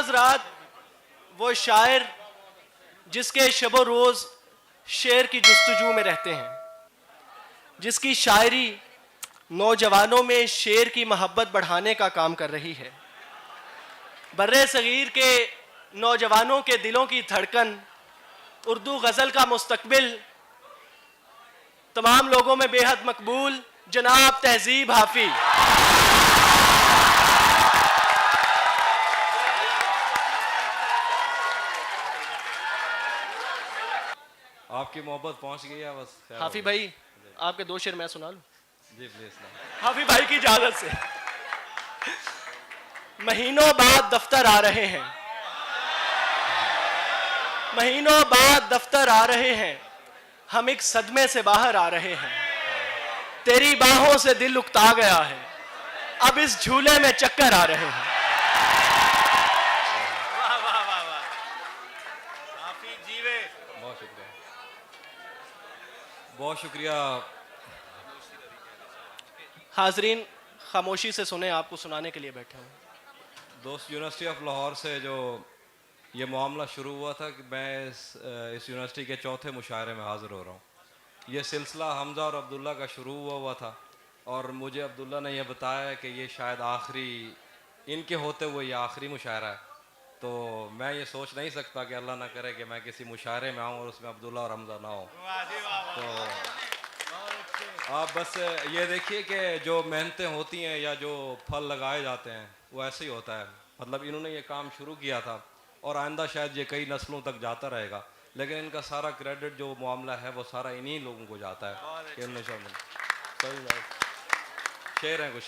हजरात, वो शायर जिसके शबो रोज़ शेर की जुस्तजू में रहते हैं, जिसकी शायरी नौजवानों में शेर की मोहब्बत बढ़ाने का काम कर रही है। बर्रे सगीर के नौजवानों के दिलों की धड़कन, उर्दू गज़ल का मुस्तकबिल, तमाम लोगों में बेहद मकबूल जनाब तहजीब हाफी। आपकी मोहब्बत पहुंच गई है बस। हाफी भाई, आपके दो शेर मैं सुना लूं? जी प्लीज। हाफी भाई की इजाजत से। महीनों बाद दफ्तर आ रहे हैं, महीनों बाद दफ्तर आ रहे हैं, हम एक सदमे से बाहर आ रहे हैं। तेरी बाहों से दिल उकता गया है, अब इस झूले में चक्कर आ रहे हैं। वाह वाह वाह वाह, काफी जीवे। बहुत शुक्रिया, बहुत शुक्रिया। हाजरीन खामोशी से सुने, आपको सुनाने के लिए बैठे हैं। दोस्त यूनिवर्सिटी ऑफ लाहौर से जो ये मामला शुरू हुआ था कि मैं इस यूनिवर्सिटी के चौथे मुशायरे में हाज़िर हो रहा हूँ। ये सिलसिला हमज़ा और अब्दुल्ला का शुरू हुआ था और मुझे अब्दुल्ला ने यह बताया कि ये शायद आखिरी, इनके होते हुए ये आखिरी मुशायरा है। तो मैं ये सोच नहीं सकता कि अल्लाह ना करे कि मैं किसी मुशायरे में आऊँ और उसमें अब्दुल्ला और हमज़ा ना हो। तो आप बस ये देखिए कि जो मेहनतें होती हैं या जो फल लगाए जाते हैं वो ऐसे ही होता है। मतलब इन्होंने ये काम शुरू किया था और आइंदा शायद ये कई नस्लों तक जाता रहेगा, लेकिन इनका सारा क्रेडिट जो मामला है वो सारा इन्हीं लोगों को जाता है कि इन्होंने शेर है कुछ।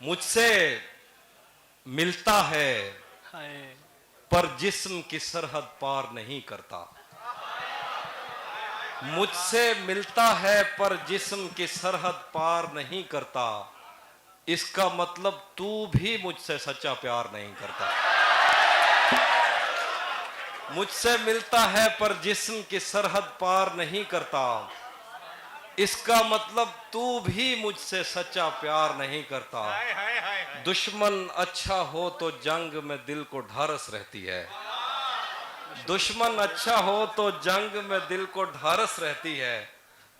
मुझसे मिलता है पर जिस्म की सरहद पार नहीं करता, मुझसे मिलता है पर जिस्म की सरहद पार नहीं करता, इसका मतलब तू भी मुझसे सच्चा प्यार नहीं करता। मुझसे मिलता है पर जिस्म की सरहद पार नहीं करता, इसका मतलब तू भी मुझसे सच्चा प्यार नहीं करता। दुश्मन अच्छा हो तो जंग में दिल को ढारस रहती है, दुश्मन अच्छा हो तो जंग में दिल को ढारस रहती है,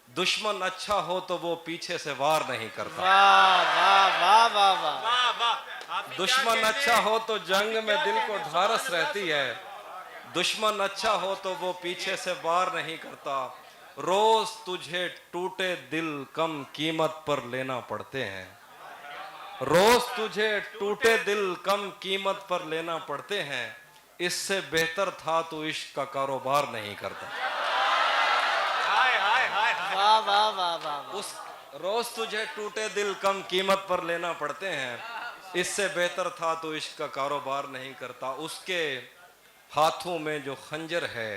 दुश्मन अच्छा हो तो वो पीछे से वार नहीं करता। वाह वाह वाह वाह वाह वाह। दुश्मन अच्छा हो तो जंग में दिल को ढारस रहती है, दुश्मन अच्छा हो तो वो पीछे से वार नहीं करता। रोज तुझे टूटे दिल कम कीमत पर लेना पड़ते हैं, रोज तुझे टूटे दिल कम कीमत पर लेना पड़ते हैं, इससे बेहतर था तू इश्क का कारोबार नहीं करता। वाह वाह वाह वाह। उस रोज तुझे टूटे दिल कम कीमत पर लेना पड़ते हैं, इससे बेहतर था तू इश्क का कारोबार नहीं करता। उसके हाथों में जो खंजर है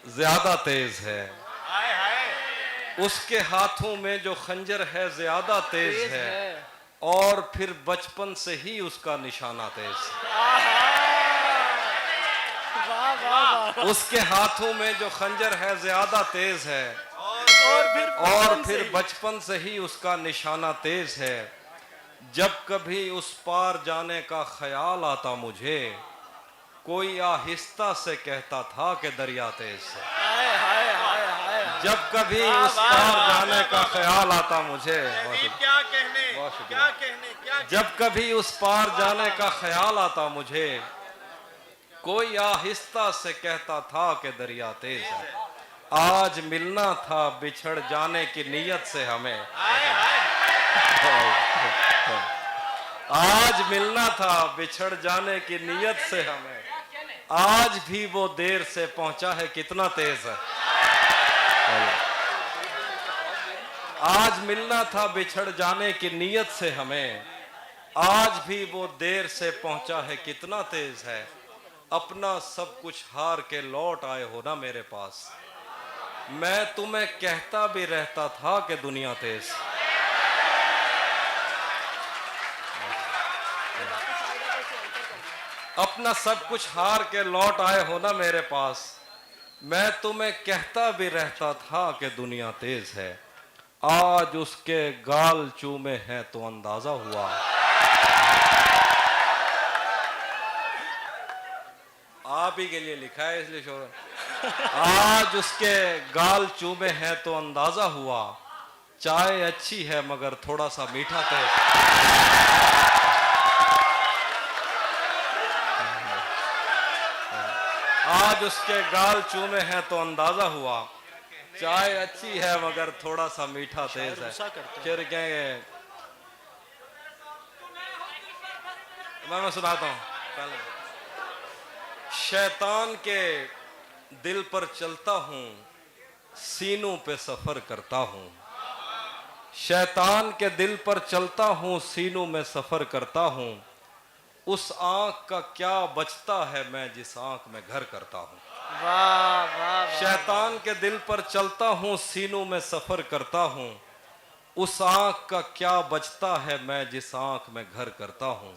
ज्यादा तेज है, उसके हाथों में जो खंजर है ज्यादा तेज है, और फिर बचपन से ही उसका निशाना तेज है। उसके हाथों में जो खंजर है ज्यादा तेज है, और फिर बचपन से ही उसका निशाना तेज है। जब कभी उस पार जाने का ख्याल आता मुझे, कोई आहिस्ता से कहता था कि दरिया तेज है। जब कभी उस पार जाने का ख्याल आता मुझे, क्या कहने, क्या कहने, क्या जब कभी उस पार जाने का ख्याल आता मुझे, कोई आहिस्ता से कहता था कि दरिया तेज है। आज मिलना था बिछड़ जाने की नीयत से हमें, आज मिलना था बिछड़ जाने की नीयत से हमें, आज भी वो देर से पहुंचा है कितना तेज है। आज मिलना था बिछड़ जाने की नीयत से हमें, आज भी वो देर से पहुंचा है कितना तेज है। अपना सब कुछ हार के लौट आए हो ना मेरे पास, मैं तुम्हें कहता भी रहता था कि दुनिया तेज। अपना सब कुछ हार के लौट आए हो ना मेरे पास, मैं तुम्हें कहता भी रहता था कि दुनिया तेज है। आज उसके गाल चूमे हैं तो अंदाजा हुआ, आप ही के लिए लिखा है इसलिए शोर। आज उसके गाल चूमे हैं तो अंदाजा हुआ, चाय अच्छी है मगर थोड़ा सा मीठा थे। आज उसके गाल चूमे हैं तो अंदाजा हुआ, चाय अच्छी है मगर थोड़ा सा मीठा तेज है। गुस्सा करते हैं। फिर कहेंगे, मैं सुनाता हूँ पहले। शैतान के दिल पर चलता हूँ, सीनों पे सफर करता हूँ। शैतान के दिल पर चलता हूँ, सीनों में सफर करता हूँ। उस आंख का क्या बचता है मैं जिस आंख में घर करता हूँ। वाह वाह वाह। शैतान के दिल पर चलता हूँ, सीनों में सफर करता हूँ। उस आंख का क्या बचता है मैं जिस आंख में घर करता हूँ।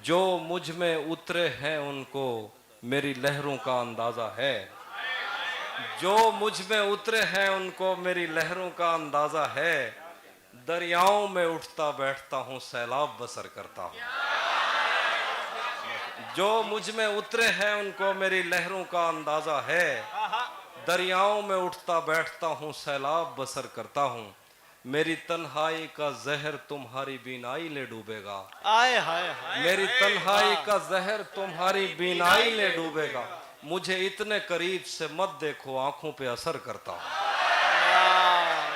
जो मुझ में उतरे हैं उनको मेरी लहरों का अंदाजा है। जो मुझ में उतरे हैं उनको मेरी लहरों का अंदाजा है। दरियाओं में उठता बैठता हूँ, सैलाब बसर करता हूँ। जो मुझ में उतरे हैं उनको मेरी लहरों का अंदाजा है। दरियाओं में उठता बैठता हूँ, सैलाब बसर करता हूँ। मेरी तन्हाई का जहर तुम्हारी बीनाई ले डूबेगा। आए हाय हाय। मेरी तन्हाई का जहर तुम्हारी बीनाई ले डूबेगा। मुझे इतने करीब से मत देखो, आंखों पे असर करता हूँ।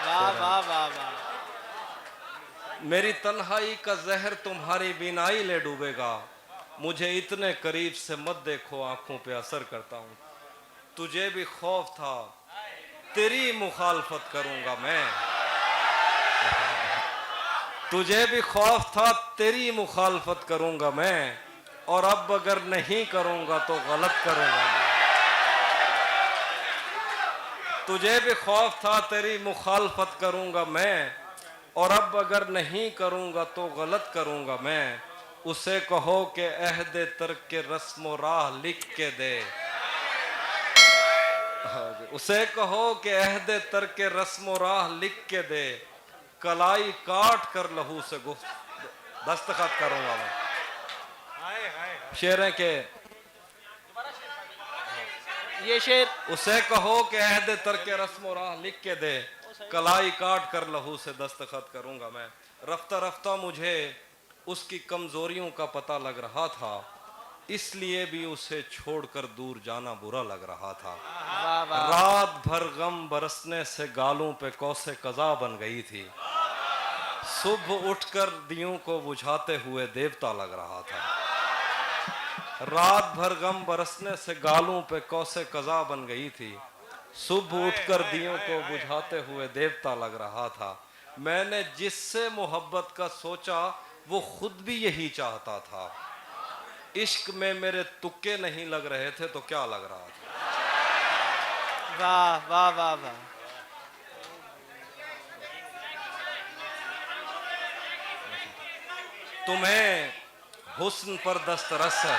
वाह वाह वाह वाह। मेरी तन्हाई का जहर तुम्हारी बीनाई ले डूबेगा। मुझे इतने करीब से मत देखो, आंखों पे असर करता हूँ। तुझे भी खौफ था, तेरी मुखालफत करूंगा मैं। तुझे भी खौफ था, तेरी मुखालफत करूंगा मैं। और अब अगर नहीं करूंगा तो गलत करूंगा मैं। तुझे भी खौफ था, तेरी मुखालफत करूंगा मैं। और अब अगर नहीं करूंगा तो गलत करूंगा मैं। उसे कहो कि अहदे तर्क के रस्म राह लिख के दे। उसे कहो कि अहदे तर्क के रस्म राह लिख के दे। कलाई काट कर लहू से दस्तखत करूंगा मैं। शेर है के ये शेर। उसे कहो कि अहदे तर्क के रस्म राह लिख के दे। कलाई काट कर लहू से दस्तखत करूंगा मैं। रफ्ता रफ्ता मुझे उसकी कमजोरियों का पता लग रहा था, इसलिए भी उसे छोड़कर दूर जाना बुरा लग रहा था। वाह वाह। रात भर गम बरसने से गालों पे कौसे कज़ा बन गई थी। सुबह उठकर दियों को बुझाते हुए देवता लग रहा था। रात भर गम बरसने से गालों पे कौसे कज़ा बन गई थी। सुबह उठकर दियों को बुझाते हुए देवता लग रहा था। मैंने जिससे मोहब्बत का सोचा वो खुद भी यही चाहता था। इश्क में मेरे तुक्के नहीं लग रहे थे तो क्या लग रहा था। वाह वाह वाह वाह। तुम्हें हुस्न पर दस्तरस है।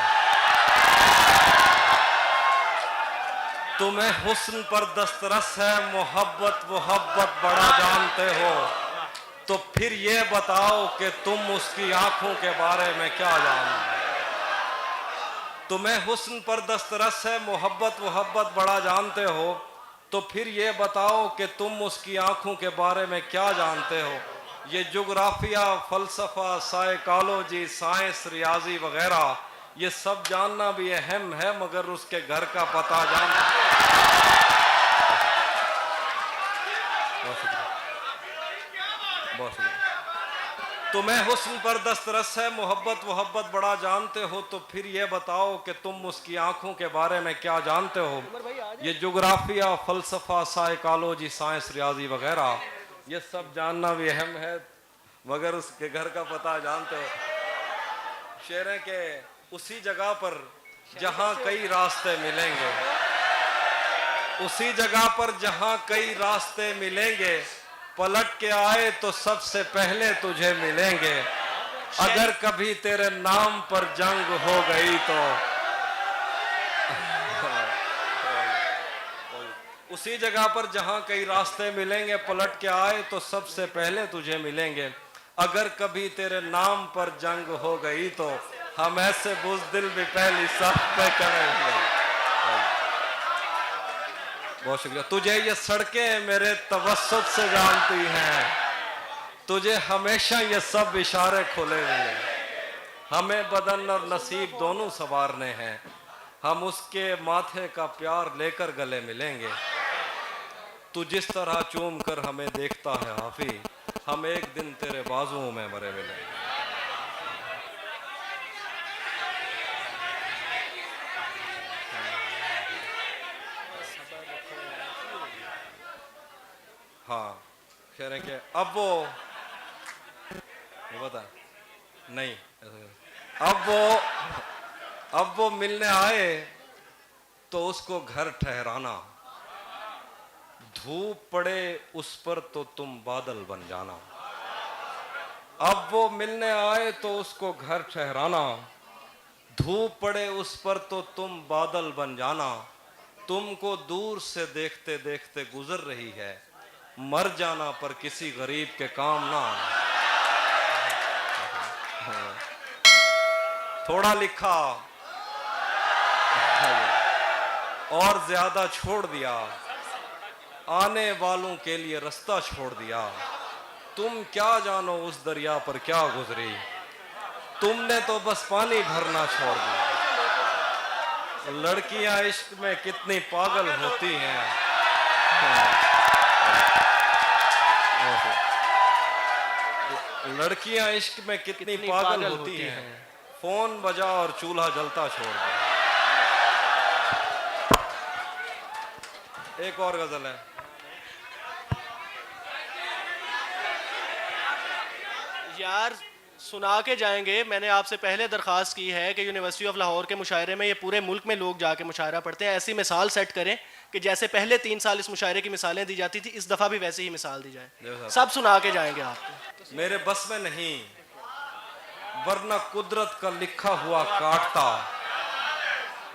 तुम्हें हुस्न पर दस्तरस है। मोहब्बत मोहब्बत बड़ा जानते हो तो फिर ये बताओ कि तुम उसकी आंखों के बारे में क्या जानते हो। तुम्हें हुस्न पर दस्तरस है, मोहब्बत मोहब्बत बड़ा जानते हो तो फिर ये बताओ कि तुम उसकी आंखों के बारे में क्या जानते हो। ये जोग्राफिया, फलसफा, साइकोलॉजी, साइंस, रियाजी वगैरह ये सब जानना भी अहम है, मगर उसके घर का पता जानना। बहुत शुक्रिया। तुम्हें हुस्न पर दस्तरस है, मोहब्बत मोहब्बत बड़ा जानते हो तो फिर ये बताओ कि तुम उसकी आंखों के बारे में क्या जानते हो। ये जोग्राफिया, फलसफा, साइकोलॉजी, साइंस, रियाजी वगैरह ये सब जानना भी अहम है, मगर उसके घर का पता जानते हो। शेर है कि उसी जगह पर जहां कई रास्ते मिलेंगे, उसी जगह पर जहां कई रास्ते मिलेंगे, पलट के आए तो सबसे पहले तुझे मिलेंगे। अगर कभी तेरे नाम पर जंग हो गई तो उसी जगह पर जहां कई रास्ते मिलेंगे, पलट के आए तो सबसे पहले तुझे मिलेंगे। अगर कभी तेरे नाम पर जंग हो गई तो हम ऐसे बुज़दिल भी पहली सफ पे खड़े हुए। बहुत शुक्रिया। तुझे ये सड़कें मेरे तवस्सुत से जानती हैं, तुझे हमेशा ये सब इशारे खुले हुए हैं। हमें बदन और नसीब दोनों संवारने हैं, हम उसके माथे का प्यार लेकर गले मिलेंगे। तू जिस तरह चूम कर हमें देखता है हाफी, हम एक दिन तेरे बाजुओं में मरे मिलेंगे। हाँ, कह रहे हैं कि वो बता नहीं, अब वो मिलने आए तो उसको घर ठहराना, धूप पड़े उस पर तो तुम बादल बन जाना। अब वो मिलने आए तो उसको घर ठहराना, धूप पड़े उस पर तो तुम बादल बन जाना। तुमको दूर से देखते देखते गुजर रही है, मर जाना पर किसी गरीब के काम ना आना। थोड़ा लिखा और ज्यादा छोड़ दिया, आने वालों के लिए रास्ता छोड़ दिया। तुम क्या जानो उस दरिया पर क्या गुजरी, तुमने तो बस पानी भरना छोड़ दिया। लड़कियां इश्क में कितनी पागल होती हैं, लड़कियां इश्क में कितनी पागल होती हैं। फोन बजा और चूल्हा जलता छोड़ दिया। एक और गजल है। यार सुना के जाएंगे। मैंने आपसे पहले दरख्वास्त की है कि यूनिवर्सिटी ऑफ लाहौर के मुशायरे में, ये पूरे मुल्क में लोग जाके मुशायरा पढ़ते हैं, ऐसी मिसाल सेट करें कि जैसे पहले 3 साल इस मुशायरे की मिसालें दी जाती थी, इस दफ़ा भी वैसे ही मिसाल दी जाए। सब सुना के जाएंगे आपको। मेरे बस में नहीं वरना कुदरत का लिखा हुआ काटता,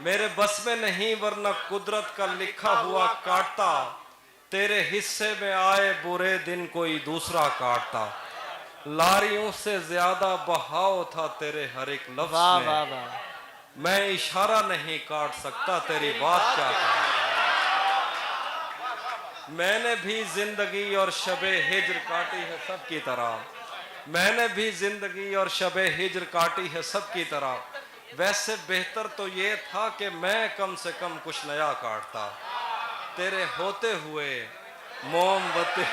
मेरे बस में नहीं वरना कुदरत का लिखा हुआ काटता। तेरे हिस्से में आए बुरे दिन कोई दूसरा काटता। लारियों से ज्यादा बहाव था तेरे हर एक लफ्ज वाह में। वाह वाह। मैं इशारा नहीं काट सकता, तेरी बात क्या कहूं। मैंने भी जिंदगी और शबे हिज्र काटी है सबकी तरह, मैंने भी जिंदगी और शबे हिज्र काटी है सबकी तरह। वैसे बेहतर तो ये था कि मैं कम से कम कुछ नया काटता। तेरे होते हुए मोमबत्ती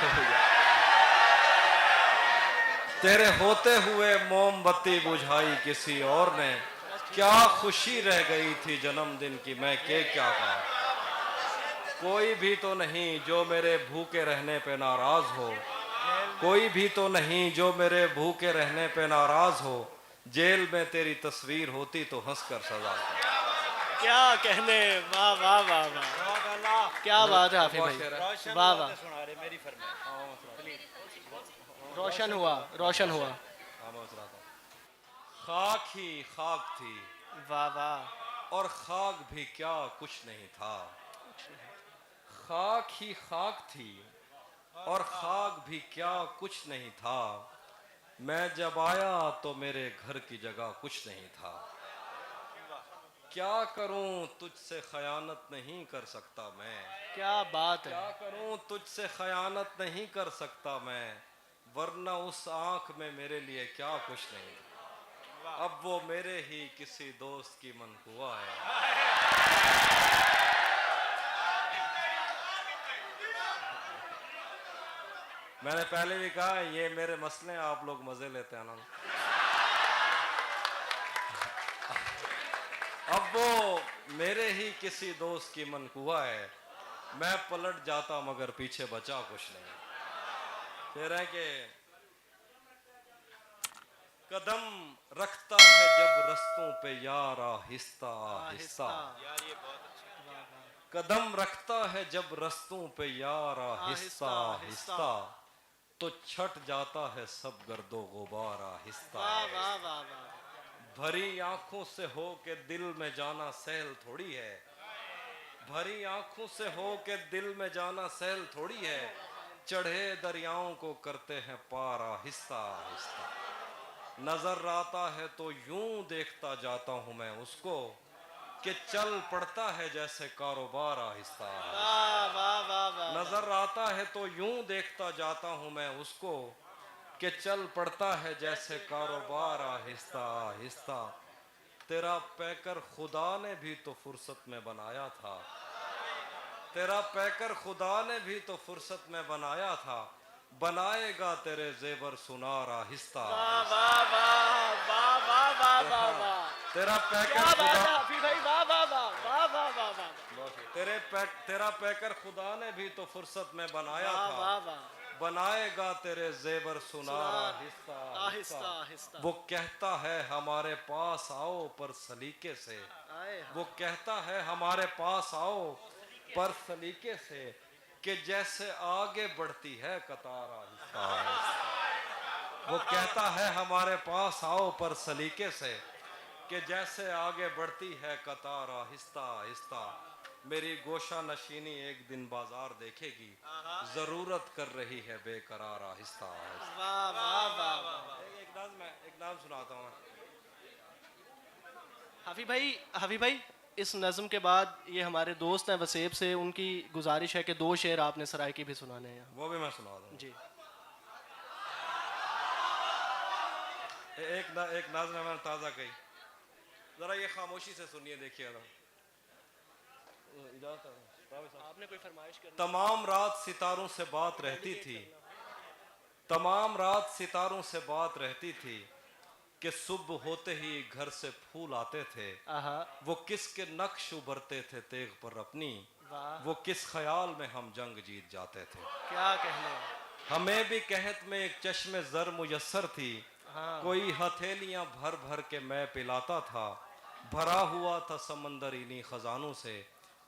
तेरे होते हुए मोमबत्ती बुझाई किसी और ने। क्या खुशी रह गई थी जन्मदिन की, मैं क्या कहा। कोई भी तो नहीं जो मेरे भूखे रहने पे नाराज हो, कोई भी तो नहीं जो मेरे भूखे रहने पे नाराज हो। जेल में तेरी तस्वीर होती तो हंसकर सजा। क्या कहने, वाह वाह वाह वाह, क्या बात है हाफिज भाई, वाह वाह। रोशन हुआ, रोशन हुआ। खाक ही खाक थी, वाह वाह। और खाक भी क्या कुछ नहीं था। खाक ही खाक थी और खाक भी क्या कुछ नहीं था। मैं जब आया तो मेरे घर की जगह कुछ नहीं था। क्या करूं तुझसे खयानत नहीं कर सकता मैं, क्या बात है। क्या करूं तुझसे खयानत नहीं कर सकता मैं। वरना उस आंख में मेरे लिए क्या कुछ नहीं। अब वो मेरे ही किसी दोस्त की मनकुआ है। मैंने पहले भी कहा ये मेरे मसले, आप लोग मजे लेते हैं ना। अब वो मेरे ही किसी दोस्त की मनकुआ है। मैं पलट जाता मगर पीछे बचा कुछ नहीं। कह रहे कि कदम रखता है जब रस्तों पे यार आहिस्ता आहिस्ता। कदम रखता है जब रस्तों पे यार आहिस्ता आहिस्ता। तो छट जाता है सब गर्दो गुबार आहिस्ता। वाह वाह वाह वाह। भरी आंखों से हो के दिल में जाना सहल थोड़ी है, भरी आंखों से हो के दिल में जाना सहल थोड़ी है। चढ़े दरियाओं को करते हैं पार आहिस्ता आहिस्ता। नजर आता है तो यूं देखता जाता हूं मैं उसको, कि चल पड़ता है जैसे कारोबार आहिस्ता वाह वाह वाह वाह। नजर आता है तो यूं देखता जाता हूं मैं उसको कि चल पड़ता है जैसे कारोबार आहिस्ता आहिस्ता तेरा पैकर खुदा ने भी तो फुर्सत में बनाया था तेरा पैकर खुदा ने भी तो फुर्सत में बनाया था बनाएगा तेरे जेवर सुनार आहिस्ता वाह वाह वाह वाह वाह वाह वाह वाह। तेरा पैकर क्या बात है खुदा हाफिज भाई, वाह वाह वाह वाह वाह वाह वाह। तेरा पैकर खुदा ने भी तो फुर्सत में बनाया वाह था वाह वाह। बनाएगा तेरे जेवर सुनार सुनार आहिस्ता आहिस्ता आहिस्ता। वो कहता है हमारे पास आओ पर सलीके से आए वो कहता है हमारे पास आओ पर सलीके से कि जैसे आगे बढ़ती है कतार आहिस्ता आहिस्ता। वो कहता है हमारे पास आओ पर सलीके से कि जैसे आगे बढ़ती है कतार आहिस्ता आहिस्ता मेरी गोशा नशीनी एक दिन बाजार देखेगी जरूरत कर रही है बेकरार आहिस्ता आहिस्ता। वाह वाह वाह वाह। एक नाम सुनाता हूँ हाफिज भाई इस नज़म के बाद ये हमारे दोस्त हैं वसेब से, उनकी गुजारिश है कि 2 शेर आपने सराइकी भी सुनाने हैं यहाँ। वो भी मैं सुना दूँ जी एक नाज़म है मैंने ताज़ा कही जरा ये खामोशी से सुनिए देखिए आपने कोई फरमाइश करनी? तमाम रात सितारों से बात रहती थी तमाम रात सितारों से बात रहती थी कि सुबह होते ही घर से फूल आते थे आहा वो किसके नक्श उभरते थे तेग पर अपनी वाह। वो किस ख्याल में हम जंग जीत जाते थे क्या कहने। हमें भी कहत में एक चश्मे जर मुयस्सर थी हाँ। कोई हथेलियां भर भर के मैं पिलाता था भरा हुआ था समंदर इन्हीं खजानों से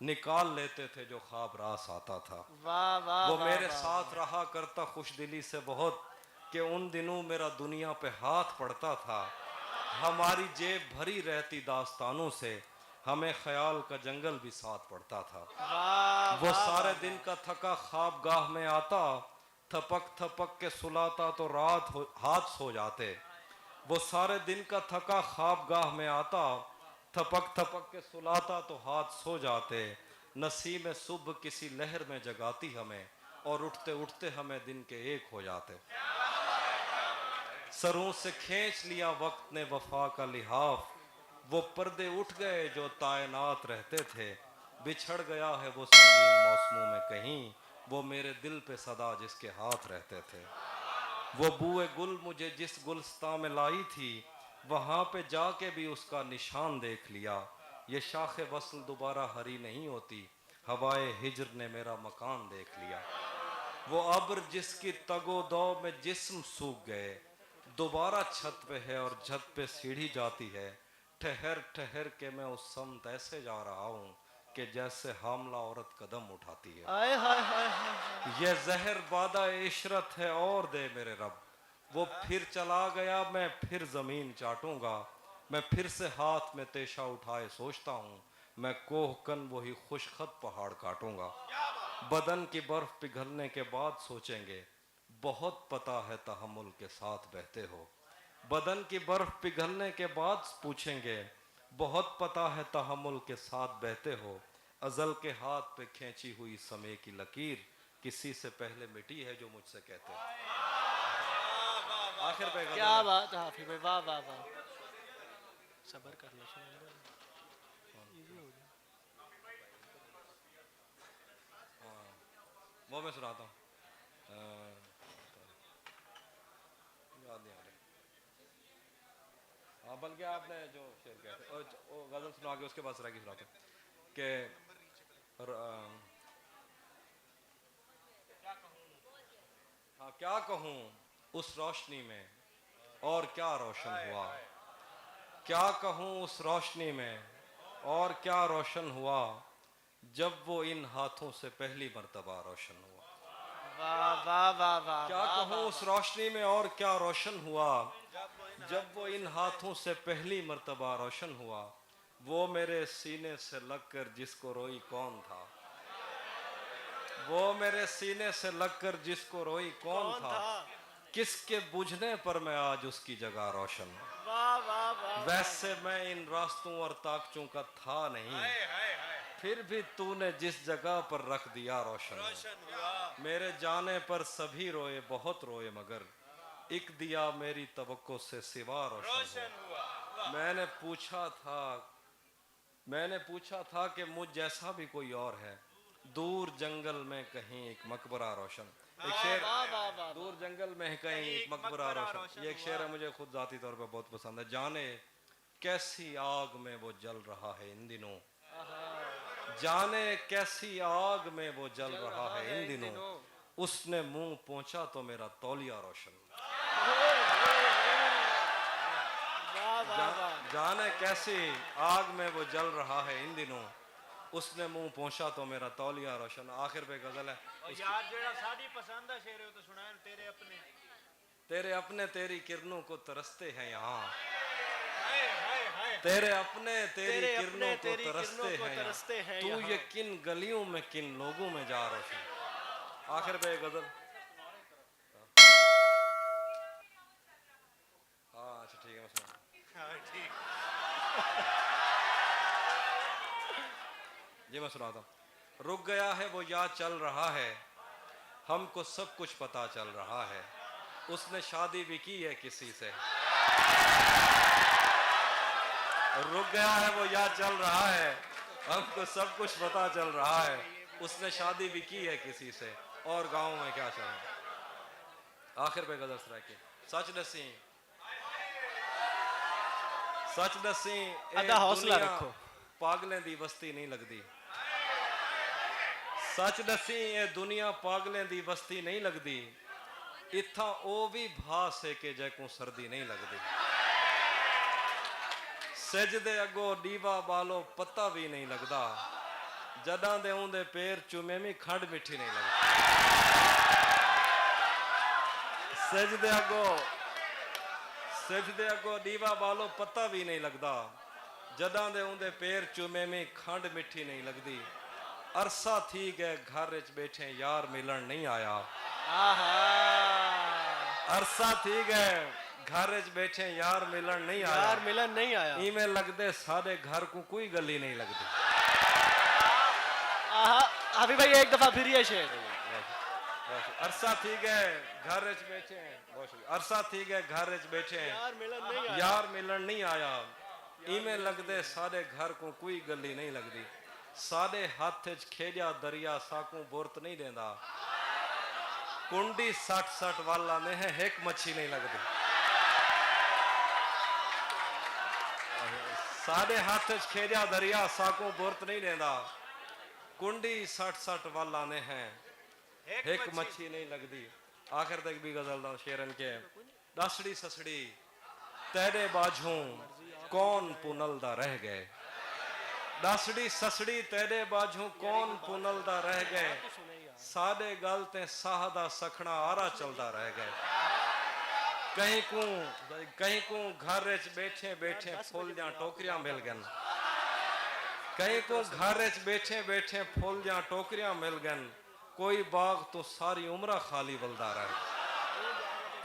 निकाल लेते थे जो ख्वाब रास आता था वाह वाह वो वाह, मेरे वाह, साथ रहा करता खुश दिली से बहुत कि उन दिनों मेरा दुनिया पे हाथ पड़ता था हमारी जेब भरी रहती दास्तानों से हमें ख्याल का जंगल भी साथ पड़ता था वाह वो वाह, सारे वाह, दिन का थका ख्वाब गाह में आता थपक थपक के सुलाता तो हाथ सो जाते वो सारे दिन का थका ख्वाब गाह में आता थपक थपक के सुलाता तो हाथ सो जाते नसीब में सुबह किसी लहर में जगाती हमें और उठते उठते हमें दिन के एक हो जाते सरों से खींच लिया वक्त ने वफा का लिहाफ वो पर्दे उठ गए जो तायनात रहते थे बिछड़ गया है वो संगीन मौसमों में कहीं वो मेरे दिल पे सदा जिसके हाथ रहते थे वो बूए गुल मुझे जिस गुलस्ता में लाई थी वहाँ पे जाके भी उसका निशान देख लिया ये शाखे वसल दोबारा हरी नहीं होती हवाए हिजर ने मेरा मकान देख लिया वो अब्र जिसकी तगो दो में जिस्म सूख गए दोबारा छत पे है और छत पे सीढ़ी जाती है ठहर ठहर के मैं उस समत ऐसे जा रहा हूँ कि जैसे हामला औरत कदम उठाती है आए हाय हाय हाय। ये जहर बादा इशरत है और दे मेरे रब वो फिर चला गया मैं फिर जमीन चाटूंगा मैं फिर से हाथ में तेशा उठाए सोचता हूँ मैं कोहकन वही खुशखत पहाड़ काटूंगा बदन की बर्फ पिघलने के बाद सोचेंगे बहुत पता है तहम्मुल के साथ बहते हो बदन की बर्फ पिघलने के बाद पूछेंगे बहुत पता है तहम्मुल के साथ बहते हो अजल के हाथ पे खींची हुई समय की लकीर किसी से पहले मिटी है जो मुझसे कहते आखिर पे क्या बात है हाफिज भाई, वाह वाह वाह। सब्र कर लो वो मैं सुनाता हूँ याद नहीं आ रहा हाँ बल्कि आपने जो शेर किया था वो गजल सुना के उसके बाद सराकी सुनाते कि हाँ क्या कहूँ उस रोशनी में और क्या रोशन हुआ क्या कहूँ उस रोशनी में और क्या रोशन हुआ जब वो इन हाथों से पहली मर्तबा रोशन हुआ वाह वाह वाह वाह। क्या कहूँ उस रोशनी में और क्या रोशन हुआ जब वो इन हाथों से पहली मर्तबा रोशन हुआ वो मेरे सीने से लगकर जिसको रोई कौन था वो मेरे सीने से लगकर जिसको रोई कौन था किसके बुझने पर मैं आज उसकी जगह रोशन हूं। वाह वाह वाह वैसे मैं इन रास्तों और ताकतों का था नहीं, हाय हाय हाय फिर भी तूने जिस जगह पर रख दिया रोशन हूं। रोशन हुआ मेरे जाने पर सभी रोए, बहुत रोए, मगर एक दिया मेरी तवक्को से सिवा रोशन रोशन हुआ हुआ। मैंने पूछा था कि मुझ जैसा भी कोई और है, दूर जंगल में कहीं एक मकबरा रोशन। एक शेर, वाह वाह वाह। दूर जंगल में कहीं एक मकबरा रोशन, ये एक शेर है, मुझे खुद जाती तौर पे बहुत पसंद है। जाने कैसी आग में वो जल रहा है इन दिनों, जाने कैसी आग में वो जल रहा है इन दिनों, उसने मुंह पहुंचा तो मेरा तौलिया रोशन। जाने कैसी आग में वो जल रहा है इन दिनों, उसने मुंह पहुंचा तो मेरा तौलिया रोशन। आखिर पे गजल है, और यार जेड़ा साडी पसंद है शेर तो सुनाए तेरे अपने तेरी किरणों को तरसते हैं यहाँ, हाय हाय हाय तेरे अपने तेरी तेरे किरणों अपने को तेरी तरसते किरणों को हैं तरसते हैं तू यहाँ। ये किन गलियों में किन लोगों में जा रोशन। आखिर पे गजल, हाँ अच्छा ठीक है, मैं सुना। हाँ, ठीक ये मैं सुनाता हूँ। रुक गया है वो याद चल रहा है, हमको सब कुछ पता चल रहा है, उसने शादी भी की है किसी से। रुक गया है वो याद चल रहा है, हमको सब कुछ पता चल रहा है, उसने शादी भी की है किसी से, और गांव में क्या चल रहा है। आखिर पे गजल सुना के, सच दसी अदा हौसला रखो, पागलें दी बस्ती नहीं लगती। सच दसी ये दुनिया पागलें दी बस्ती नहीं लगती, इत्था ओ भी भास है कि जैको सर्दी नहीं लगती। सजदे अगो डीवा बालो पत्ता भी नहीं लगता, जदा दे उंदे पैर चुमे में खंड मिठी नहीं लगती। सजदे अगो डीवा बालो पत्ता भी नहीं लगता, जदा दे उंदे पैर चुमे में खंड मिठी नहीं लगती। अरसा थी गए घर विच बैठे यार मिलन नहीं आया, अरसा थी गए घर विच बैठे यार मिलन नहीं आया, यार मिलन नहीं आया। इवें लगदे सारे घर को कोई गली नहीं लगती। अभी भाई एक दफा फिर ये शेर। अरसा थी गए घर विच बैठे, अरसा थी गए घर विच बैठे यार मिलन नहीं आया, यार मिलन नहीं आया, इवें लगदे सारे घर को कोई गली नहीं लगती। साडे हाथ च खेजा दरिया साकू बोरत नहीं देंदा, कुंडी सट सट वाला ने है एक मच्छी नहीं लगती। साडे हाथ च खेजा दरिया साकू बोरत नहीं देंदा, कुंडी सट सट वाला ने है एक मच्छी नहीं लगती। आखिर तक भी गजल दा शेरन के, दसड़ी ससड़ी तेरे बाजू कौन पुनलदा रह गए, दसड़ी ससड़ी तेरे बाजू कौन पुनलदा रह गए, साडे गल ते साह दा सखना आरा चलदा रह गए। कहीं को घर विच बैठे बैठे फुल दियां टोकरियां मिल गन, कहीं को घर विच बैठे बैठे फुल दियां टोकरियां मिल गन, कोई बाग तो सारी उम्र खाली बलदा रहे।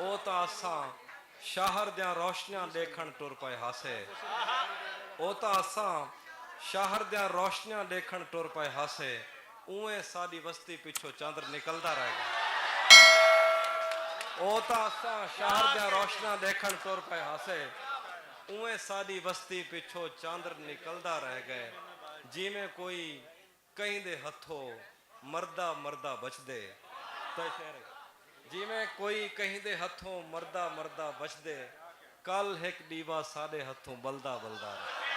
ओ तां असां शहर दियां रोशनियां देखण टुर पए हासे, ओ तां असां शहर दियां रोशनियां देखण टुर पए हासे, उवें साडी बस्ती पिछो चंद्र निकलदा रहेगा। ओ तां असां शहर दियां रोशनियां देखण टुर पए हासे, उवें साडी बस्ती पिछो चंद्र निकलदा रह गए। जिवें कोई कहीं दे हथों मरदा मरदा बचदे, जिवें कोई कहीं दे हथों मरदा मरदा बचदे, कल एक दीवा साडे हथों बलदा बलदा रहे।